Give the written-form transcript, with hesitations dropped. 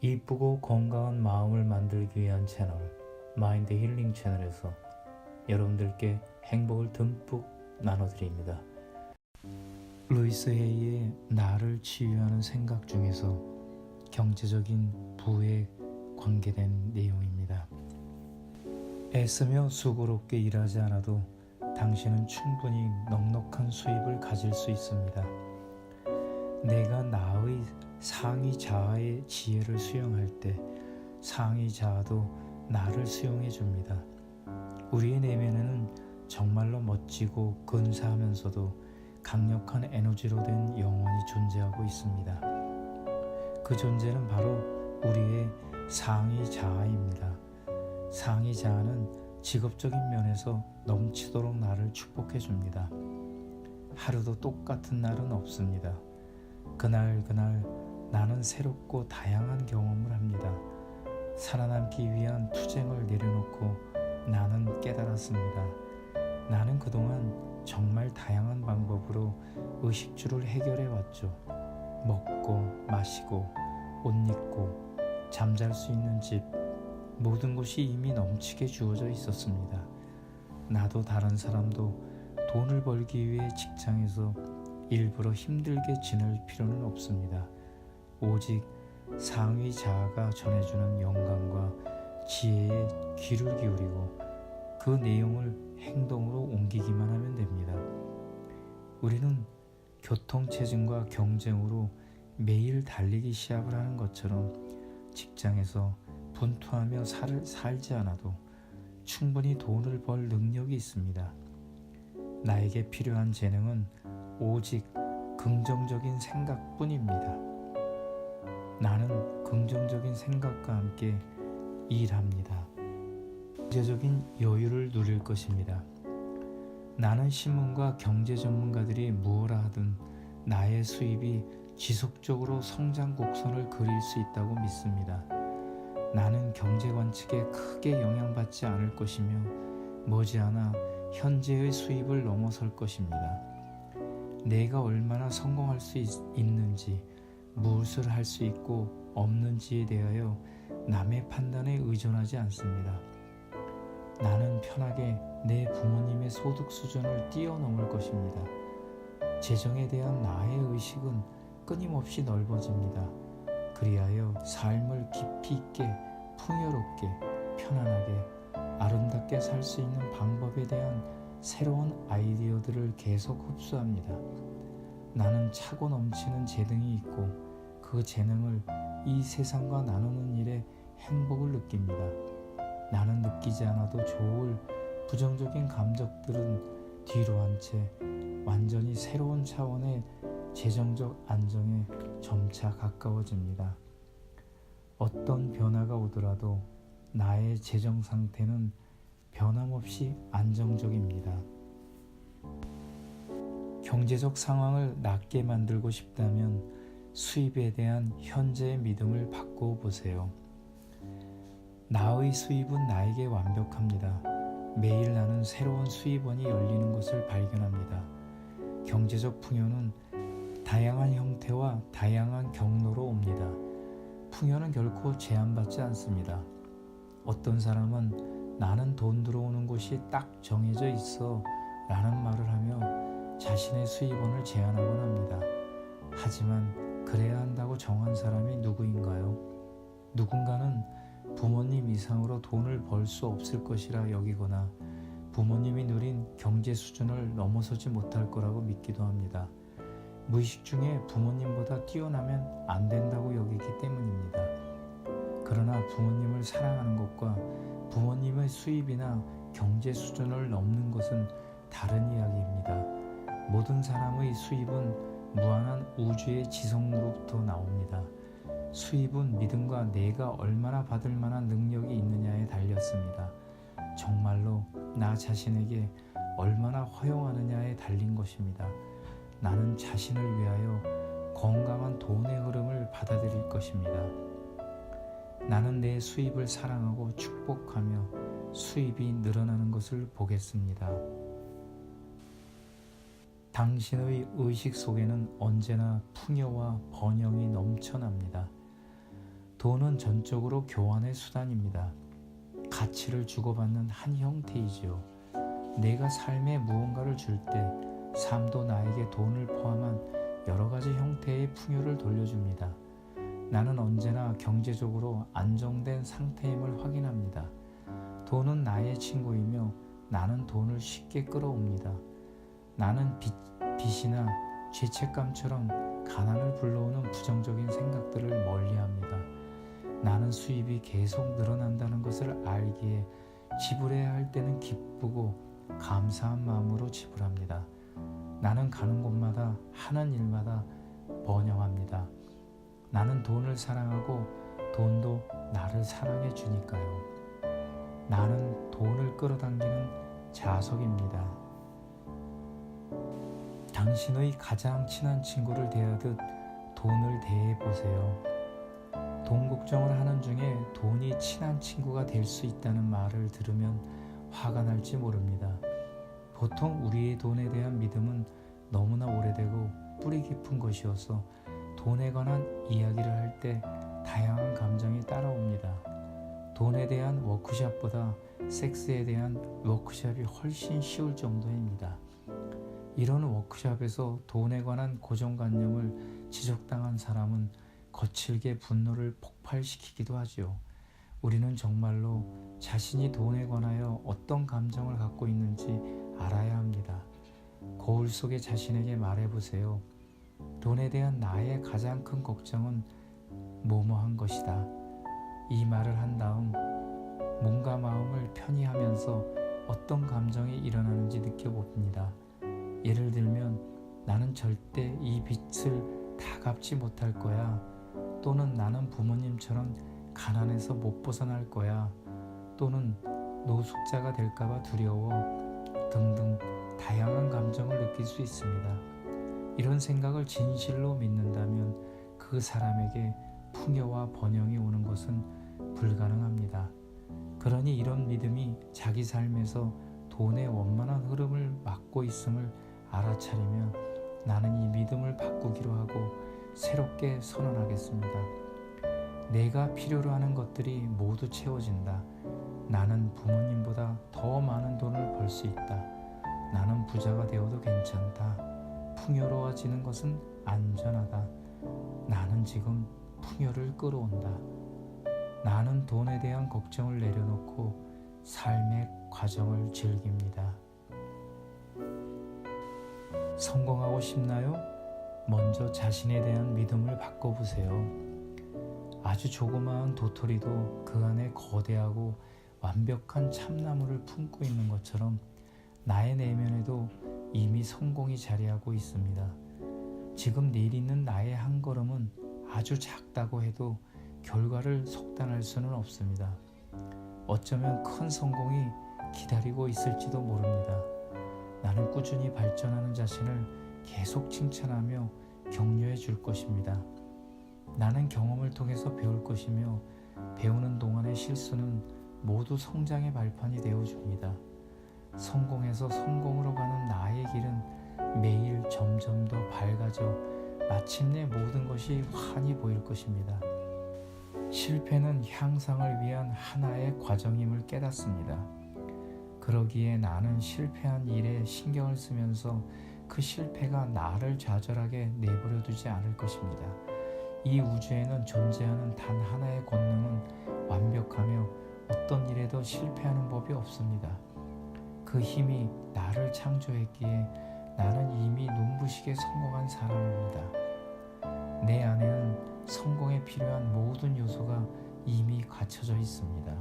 이쁘고 건강한 마음을 만들기 위한 채널 마인드 힐링 채널에서 여러분들께 행복을 듬뿍 나눠드립니다. 루이스 헤이의 나를 치유하는 생각 중에서 경제적인 부에 관계된 내용입니다. 애쓰며 수고롭게 일하지 않아도 당신은 충분히 넉넉한 수입을 가질 수 있습니다. 내가 나의 상위 자아의 지혜를 수용할 때 상위 자아도 나를 수용해 줍니다. 우리의 내면에는 정말로 멋지고 근사하면서도 강력한 에너지로 된 영혼이 존재하고 있습니다. 그 존재는 바로 우리의 상위 자아입니다. 상위 자아는 직업적인 면에서 넘치도록 나를 축복해 줍니다. 하루도 똑같은 날은 없습니다. 그날 나는 새롭고 다양한 경험을 합니다. 살아남기 위한 투쟁을 내려놓고 나는 깨달았습니다. 나는 그동안 정말 다양한 방법으로 의식주를 해결해 왔죠. 먹고 마시고 옷 입고 잠잘 수 있는 집, 모든 것이 이미 넘치게 주어져 있었습니다. 나도 다른 사람도 돈을 벌기 위해 직장에서 일부러 힘들게 지낼 필요는 없습니다. 오직 상위 자아가 전해주는 영감과 지혜에 귀를 기울이고 그 내용을 행동으로 옮기기만 하면 됩니다. 우리는 교통체증과 경쟁으로 매일 달리기 시합을 하는 것처럼 직장에서 분투하며 살지 않아도 충분히 돈을 벌 능력이 있습니다. 나에게 필요한 재능은 오직 긍정적인 생각뿐입니다. 나는 긍정적인 생각과 함께 일합니다. 경제적인 여유를 누릴 것입니다. 나는 신문과 경제 전문가들이 무엇라 하든 나의 수입이 지속적으로 성장 곡선을 그릴 수 있다고 믿습니다. 나는 경제 관측에 크게 영향받지 않을 것이며 머지않아 현재의 수입을 넘어설 것입니다. 내가 얼마나 성공할 수 있는지, 무엇을 할 수 있고 없는지에 대하여 남의 판단에 의존하지 않습니다. 나는 편하게 내 부모님의 소득 수준을 뛰어넘을 것입니다. 재정에 대한 나의 의식은 끊임없이 넓어집니다. 그리하여 삶을 깊이 있게, 풍요롭게, 편안하게, 아름답게 살 수 있는 방법에 대한 새로운 아이디어들을 계속 흡수합니다. 나는 차고 넘치는 재능이 있고 그 재능을 이 세상과 나누는 일에 행복을 느낍니다. 나는 느끼지 않아도 좋을 부정적인 감정들은 뒤로 한 채 완전히 새로운 차원의 재정적 안정에 점차 가까워집니다. 어떤 변화가 오더라도 나의 재정 상태는 변함없이 안정적입니다. 경제적 상황을 낮게 만들고 싶다면 수입에 대한 현재의 믿음을 바꾸어 보세요. 나의 수입은 나에게 완벽합니다. 매일 나는 새로운 수입원이 열리는 것을 발견합니다. 경제적 풍요는 다양한 형태와 다양한 경로로 옵니다. 풍요는 결코 제한받지 않습니다. 어떤 사람은 나는 돈 들어오는 곳이 딱 정해져 있어 라는 말을 하며 자신의 수입원을 제한하곤 합니다. 하지만 그래야 한다고 정한 사람이 누구인가요? 누군가는 부모님 이상으로 돈을 벌 수 없을 것이라 여기거나 부모님이 누린 경제 수준을 넘어서지 못할 거라고 믿기도 합니다. 무의식 중에 부모님보다 뛰어나면 안 된다고 여기기 때문입니다. 그러나 부모님을 사랑하는 것과 부모님의 수입이나 경제 수준을 넘는 것은 다른 이야기입니다. 모든 사람의 수입은 무한한 우주의 지성으로부터 나옵니다. 수입은 믿음과 내가 얼마나 받을 만한 능력이 있느냐에 달렸습니다. 정말로 나 자신에게 얼마나 허용하느냐에 달린 것입니다. 나는 자신을 위하여 건강한 돈의 흐름을 받아들일 것입니다. 나는 내 수입을 사랑하고 축복하며 수입이 늘어나는 것을 보겠습니다. 당신의 의식 속에는 언제나 풍요와 번영이 넘쳐납니다. 돈은 전적으로 교환의 수단입니다. 가치를 주고받는 한 형태이지요. 내가 삶에 무언가를 줄 때 삶도 나에게 돈을 포함한 여러 가지 형태의 풍요를 돌려줍니다. 나는 언제나 경제적으로 안정된 상태임을 확인합니다. 돈은 나의 친구이며 나는 돈을 쉽게 끌어옵니다. 나는 빚이나 죄책감처럼 가난을 불러오는 부정적인 생각들을 멀리합니다. 나는 수입이 계속 늘어난다는 것을 알기에 지불해야 할 때는 기쁘고 감사한 마음으로 지불합니다. 나는 가는 곳마다 하는 일마다 번영합니다. 나는 돈을 사랑하고 돈도 나를 사랑해 주니까요. 나는 돈을 끌어당기는 자석입니다. 당신의 가장 친한 친구를 대하듯 돈을 대해보세요. 돈 걱정을 하는 중에 돈이 친한 친구가 될 수 있다는 말을 들으면 화가 날지 모릅니다. 보통 우리의 돈에 대한 믿음은 너무나 오래되고 뿌리 깊은 것이어서 돈에 관한 이야기를 할 때 다양한 감정이 따라옵니다. 돈에 대한 워크숍보다 섹스에 대한 워크숍이 훨씬 쉬울 정도입니다. 이런 워크숍에서 돈에 관한 고정관념을 지적당한 사람은 거칠게 분노를 폭발시키기도 하지요. 우리는 정말로 자신이 돈에 관하여 어떤 감정을 갖고 있는지 알아야 합니다. 거울 속에 자신에게 말해보세요. 돈에 대한 나의 가장 큰 걱정은 뭐뭐한 것이다. 이 말을 한 다음 몸과 마음을 편히 하면서 어떤 감정이 일어나는지 느껴봅니다. 예를 들면 나는 절대 이 빚을 다 갚지 못할 거야. 또는 나는 부모님처럼 가난해서 못 벗어날 거야. 또는 노숙자가 될까봐 두려워 등등 다양한 감정을 느낄 수 있습니다. 이런 생각을 진실로 믿는다면 그 사람에게 풍요와 번영이 오는 것은 불가능합니다. 그러니 이런 믿음이 자기 삶에서 돈의 원만한 흐름을 막고 있음을 알아차리면 나는 이 믿음을 바꾸기로 하고 새롭게 선언하겠습니다. 내가 필요로 하는 것들이 모두 채워진다. 나는 부모님보다 더 많은 돈을 벌 수 있다. 나는 부자가 되어도 괜찮다. 풍요로워지는 것은 안전하다. 나는 지금 풍요를 끌어온다. 나는 돈에 대한 걱정을 내려놓고 삶의 과정을 즐깁니다. 성공하고 싶나요? 먼저 자신에 대한 믿음을 바꿔보세요. 아주 조그마한 도토리도 그 안에 거대하고 완벽한 참나무를 품고 있는 것처럼 나의 내면에도 이미 성공이 자리하고 있습니다. 지금 내딛는 나의 한 걸음은 아주 작다고 해도 결과를 속단할 수는 없습니다. 어쩌면 큰 성공이 기다리고 있을지도 모릅니다. 나는 꾸준히 발전하는 자신을 계속 칭찬하며 격려해 줄 것입니다. 나는 경험을 통해서 배울 것이며 배우는 동안의 실수는 모두 성장의 발판이 되어줍니다. 성공에서 성공으로 가는 나의 길은 매일 점점 더 밝아져 마침내 모든 것이 환히 보일 것입니다. 실패는 향상을 위한 하나의 과정임을 깨닫습니다. 그러기에 나는 실패한 일에 신경을 쓰면서 그 실패가 나를 좌절하게 내버려 두지 않을 것입니다. 이 우주에는 존재하는 단 하나의 권능은 완벽하며 어떤 일에도 실패하는 법이 없습니다. 그 힘이 나를 창조했기에 나는 이미 눈부시게 성공한 사람입니다. 내 안에는 성공에 필요한 모든 요소가 이미 갖춰져 있습니다.